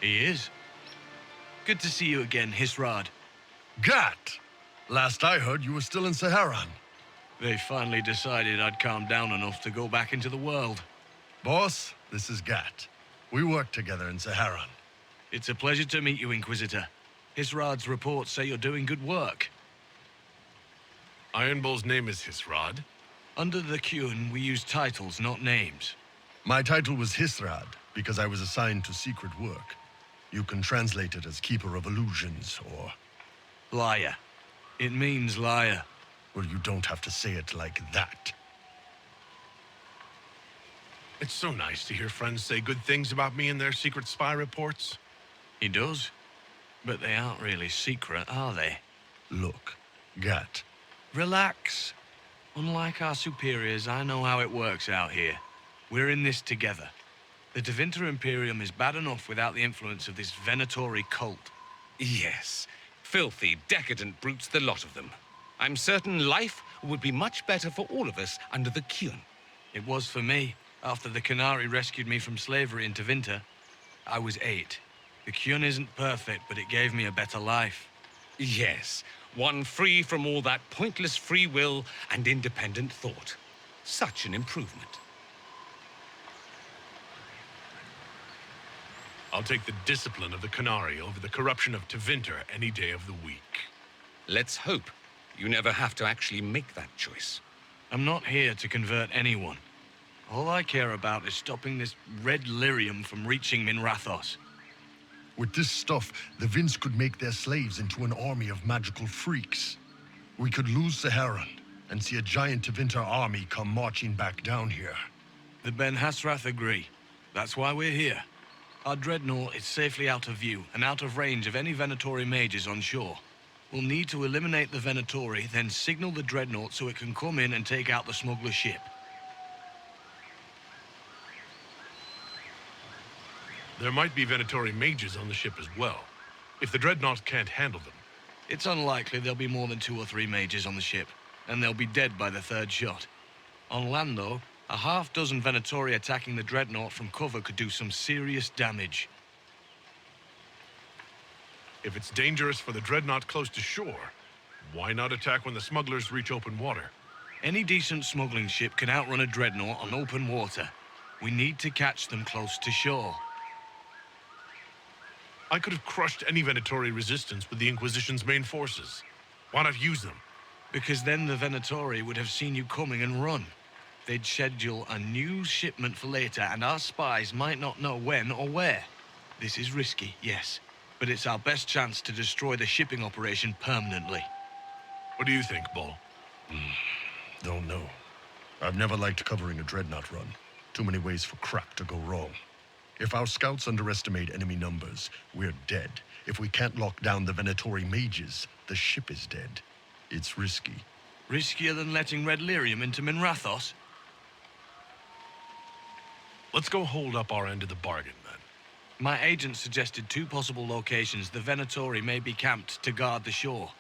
He is. Good to see you again, Hassrath. Gat! Last I heard, you were still in Saharan. They finally decided I'd calmed down enough to go back into the world. Boss, this is Gat. We work together in Saharan. It's a pleasure to meet you, Inquisitor. Hassrath's reports say you're doing good work. Iron Bull's name is Hassrath. Under the Qun, we use titles, not names. My title was Hassrath because I was assigned to secret work. You can translate it as Keeper of Illusions, or... Liar. It means liar. Well, you don't have to say it like that. It's so nice to hear friends say good things about me in their secret spy reports. He does. But they aren't really secret, are they? Look, Gat. Relax. Unlike our superiors, I know how it works out here. We're in this together. The Tevinter Imperium is bad enough without the influence of this Venatori cult. Yes. Filthy, decadent brutes, the lot of them. I'm certain life would be much better for all of us under the Qun. It was for me, after the Qunari rescued me from slavery in Tevinter. I was 8. The Qun isn't perfect, but it gave me a better life. Yes, one free from all that pointless free will and independent thought. Such an improvement. I'll take the discipline of the Qunari over the corruption of Tevinter any day of the week. Let's hope you never have to actually make that choice. I'm not here to convert anyone. All I care about is stopping this red lyrium from reaching Minrathos. With this stuff, the Vince could make their slaves into an army of magical freaks. We could lose Saharan and see a giant Tevinter army come marching back down here. The Ben Hassrath agree. That's why we're here. Our Dreadnought is safely out of view and out of range of any Venatori mages on shore. We'll need to eliminate the Venatori, then signal the Dreadnought so it can come in and take out the smuggler ship. There might be Venatori mages on the ship as well, if the Dreadnought can't handle them. It's unlikely there'll be more than 2 or 3 mages on the ship, and they'll be dead by the 3rd shot. On land, though, a half-dozen Venatori attacking the Dreadnought from cover could do some serious damage. If it's dangerous for the Dreadnought close to shore, why not attack when the smugglers reach open water? Any decent smuggling ship can outrun a Dreadnought on open water. We need to catch them close to shore. I could have crushed any Venatori resistance with the Inquisition's main forces. Why not use them? Because then the Venatori would have seen you coming and run. They'd schedule a new shipment for later, and our spies might not know when or where. This is risky, yes, but it's our best chance to destroy the shipping operation permanently. What do you think, Bull? Don't know. I've never liked covering a Dreadnought run. Too many ways for crap to go wrong. If our scouts underestimate enemy numbers, we're dead. If we can't lock down the Venatori mages, the ship is dead. It's risky. Riskier than letting Red Lyrium into Minrathos? Let's go hold up our end of the bargain, then. My agent suggested 2 possible locations the Venatori may be camped to guard the shore.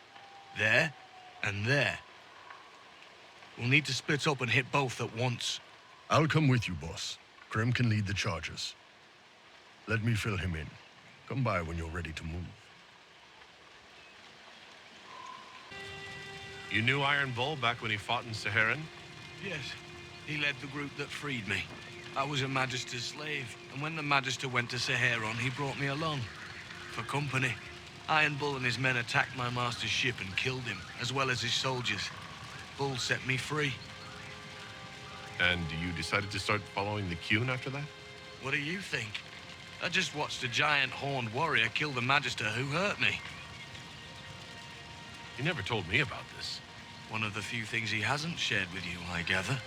There and there. We'll need to split up and hit both at once. I'll come with you, boss. Krem can lead the charges. Let me fill him in. Come by when you're ready to move. You knew Iron Bull back when he fought in Saharan? Yes, he led the group that freed me. I was a Magister's slave, and when the Magister went to Saharan, he brought me along. For company. Iron Bull and his men attacked my master's ship and killed him, as well as his soldiers. Bull set me free. And you decided to start following the Qun after that? What do you think? I just watched a giant horned warrior kill the Magister who hurt me. You never told me about this. One of the few things he hasn't shared with you, I gather.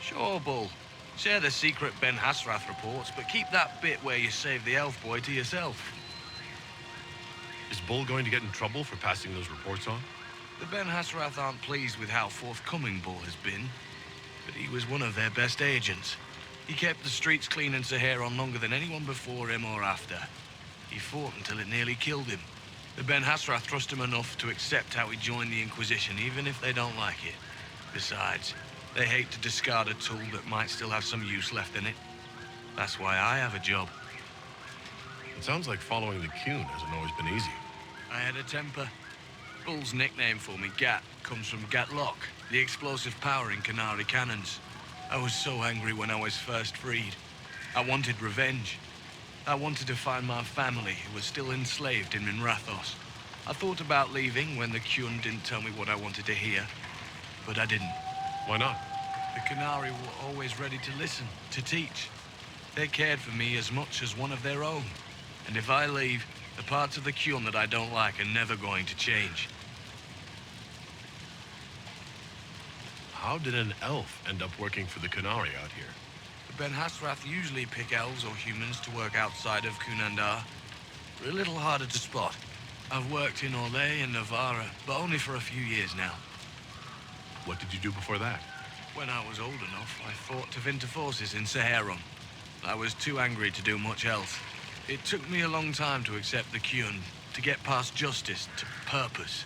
Sure, Bull. Share the secret Ben Hassrath reports, but keep that bit where you saved the elf boy to yourself. Is Bull going to get in trouble for passing those reports on? The Ben Hassrath aren't pleased with how forthcoming Bull has been, but he was one of their best agents. He kept the streets clean in Saharan longer than anyone before him or after. He fought until it nearly killed him. The Ben Hassrath trust him enough to accept how he joined the Inquisition, even if they don't like it. Besides, they hate to discard a tool that might still have some use left in it. That's why I have a job. It sounds like following the Cune hasn't always been easy. I had a temper. Bull's nickname for me, Gat, comes from Gatlock, the explosive power in Canary cannons. I was so angry when I was first freed. I wanted revenge. I wanted to find my family, who was still enslaved in Minrathos. I thought about leaving when the Cune didn't tell me what I wanted to hear, but I didn't. Why not? The Canary were always ready to listen, to teach. They cared for me as much as one of their own. And if I leave, the parts of the Cune that I don't like are never going to change. How did an elf end up working for the Canary out here? The Ben Hassrath usually pick elves or humans to work outside of Kunandar. We're a little harder to spot. I've worked in Orlais and Navarra, but only for a few years now. What did you do before that? When I was old enough, I fought Tevinter forces in Saharon. I was too angry to do much else. It took me a long time to accept the Cune, to get past justice to purpose.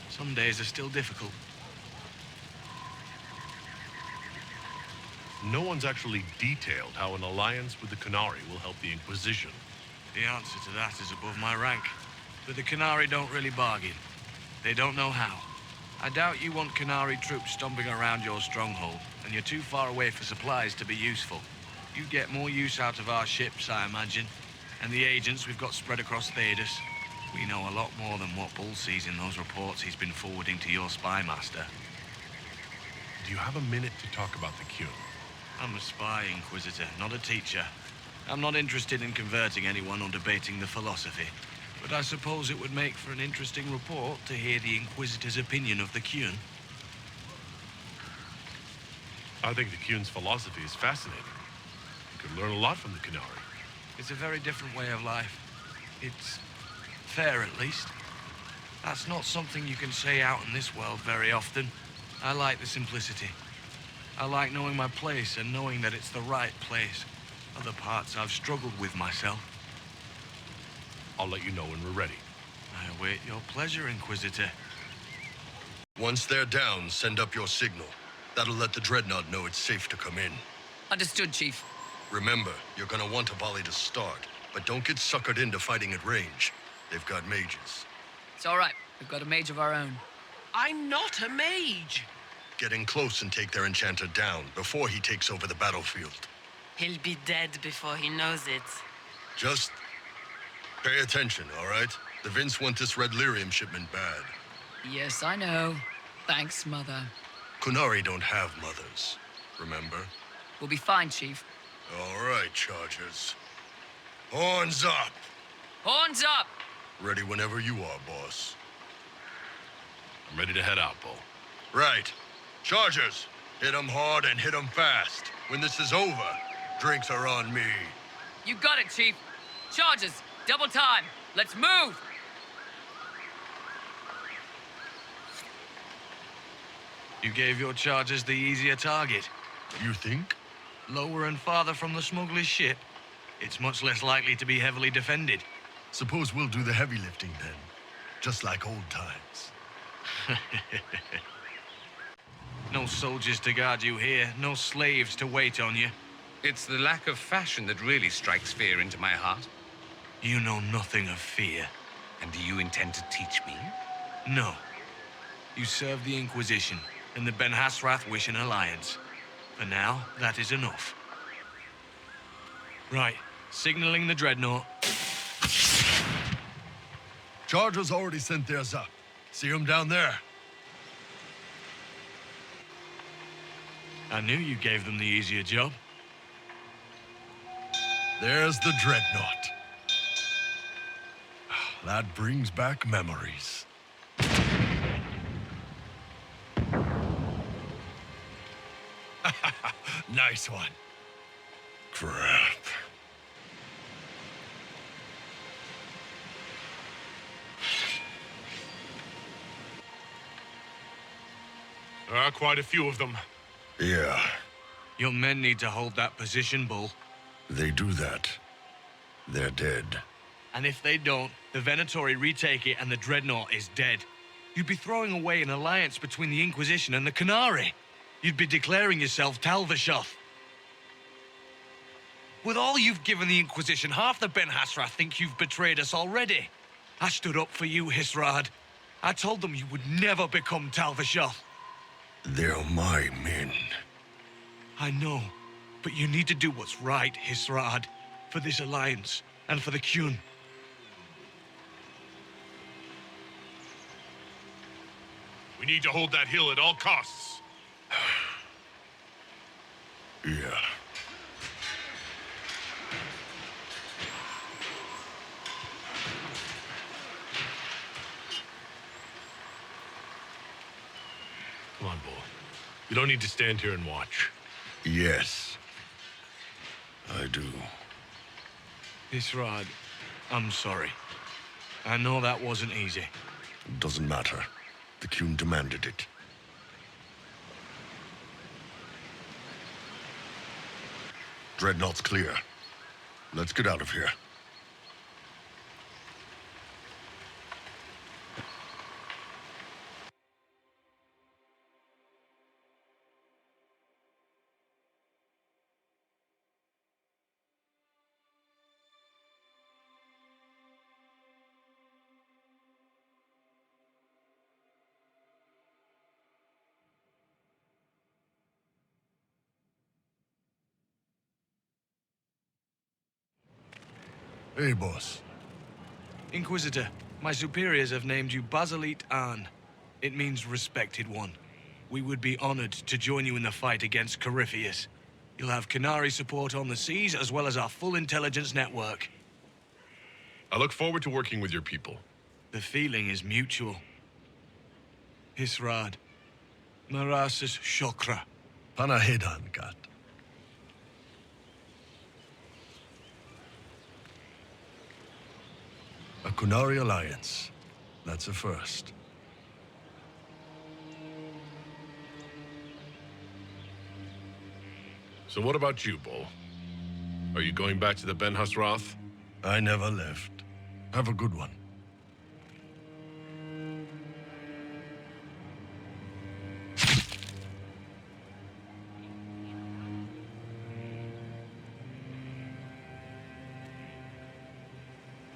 Some days are still difficult. No one's actually detailed how an alliance with the Canary will help the Inquisition. The answer to that is above my rank. But the Canary don't really bargain. They don't know how. I doubt you want Canary troops stomping around your stronghold, and you're too far away for supplies to be useful. You get more use out of our ships, I imagine, and the agents we've got spread across Thedas. We know a lot more than what Bull sees in those reports he's been forwarding to your spy master. Do you have a minute to talk about the Cune? I'm a spy, Inquisitor, not a teacher. I'm not interested in converting anyone or debating the philosophy. But I suppose it would make for an interesting report to hear the Inquisitor's opinion of the Cune. I think the Cune's philosophy is fascinating. You could learn a lot from the Canary. It's a very different way of life. It's fair, at least. That's not something you can say out in this world very often. I like the simplicity. I like knowing my place and knowing that it's the right place. Other parts I've struggled with myself. I'll let you know when we're ready. I await your pleasure, Inquisitor. Once they're down, send up your signal. That'll let the Dreadnought know it's safe to come in. Understood, Chief. Remember, you're gonna want a volley to start, but don't get suckered into fighting at range. They've got mages. It's all right. We've got a mage of our own. I'm not a mage. Get in close and take their enchanter down before he takes over the battlefield. He'll be dead before he knows it. Just pay attention, all right? The Vince want this red lyrium shipment bad. Yes, I know. Thanks, Mother. Kunari don't have mothers, remember? We'll be fine, Chief. All right, Chargers. Horns up! Horns up! Ready whenever you are, boss. I'm ready to head out, Bull. Right. Chargers, hit 'em hard and hit 'em fast. When this is over, drinks are on me. You got it, Chief. Charges, double time. Let's move! You gave your chargers the easier target. You think? Lower and farther from the smuggler's ship, it's much less likely to be heavily defended. Suppose we'll do the heavy lifting then. Just like old times. No soldiers to guard you here, no slaves to wait on you. It's the lack of fashion that really strikes fear into my heart. You know nothing of fear. And do you intend to teach me? No. You serve the Inquisition, and the Ben Hassrath wish an alliance. For now, that is enough. Right, signaling the Dreadnought. Chargers already sent theirs up. See 'em down there? I knew you gave them the easier job. There's the Dreadnought. That brings back memories. Nice one. Crap. There are quite a few of them. Yeah, Your men need to hold that position, Bull. they do that. They're dead. And if they don't, the Venatori retake it and the Dreadnought is dead. You'd be throwing away an alliance between the Inquisition and the Canary. You'd be declaring yourself Talvashoth. With all you've given the Inquisition, half the Ben Hassrath think you've betrayed us already. I stood up for you, Hisrad. I told them you would never become Talvashoth. They're my men. I know, but you need to do what's right, Hisrad, for this alliance and for the Qun. We need to hold that hill at all costs. Yeah. Come on, Bull. You don't need to stand here and watch. Yes. I do. Hisrad, I'm sorry. I know that wasn't easy. Doesn't matter. The Qun demanded it. Dreadnought's clear. Let's get out of here. Hey, boss. Inquisitor, my superiors have named you Basilit An. It means respected one. We would be honored to join you in the fight against Corypheus. You'll have Canary support on the seas, as well as our full intelligence network. I look forward to working with your people. The feeling is mutual. Hisrad. Marasis Shokra. Panahedan, Gat. A Kunari alliance. That's a first. So what about you, Bull? Are you going back to the Ben Hassrath? I never left. Have a good one.